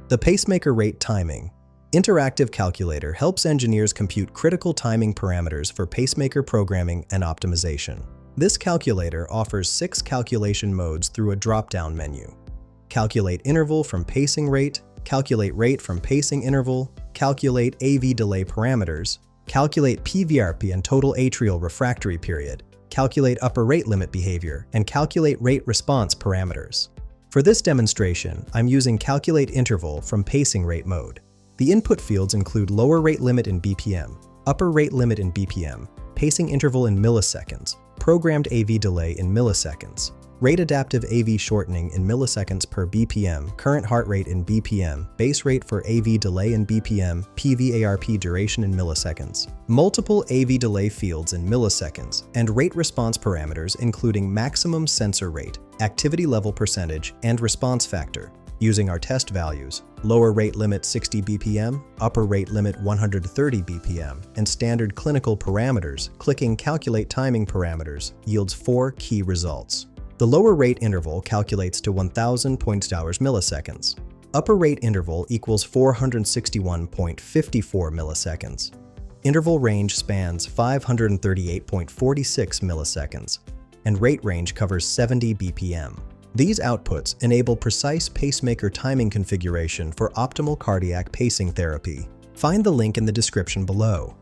The pacemaker rate timing interactive calculator helps engineers compute critical timing parameters for pacemaker programming and optimization. This calculator offers 6 calculation modes through a drop-down menu. Calculate interval from pacing rate, calculate rate from pacing interval, calculate AV delay parameters, calculate PVRP and total atrial refractory period, calculate upper rate limit behavior, and calculate rate response parameters. For this demonstration, I'm using calculate interval from pacing rate mode. The input fields include lower rate limit in BPM, upper rate limit in BPM, pacing interval in milliseconds, programmed AV delay in milliseconds, rate adaptive AV shortening in milliseconds per BPM, current heart rate in BPM, base rate for AV delay in BPM, PVARP duration in milliseconds, multiple AV delay fields in milliseconds, and rate response parameters including maximum sensor rate, activity level percentage, and response factor. Using our test values, lower rate limit 60 BPM, upper rate limit 130 BPM, and standard clinical parameters, clicking Calculate Timing Parameters yields 4 key results. The lower rate interval calculates to 1000 points/hours milliseconds. Upper rate interval equals 461.54 milliseconds. Interval range spans 538.46 milliseconds, and rate range covers 70 BPM. These outputs enable precise pacemaker timing configuration for optimal cardiac pacing therapy. Find the link in the description below.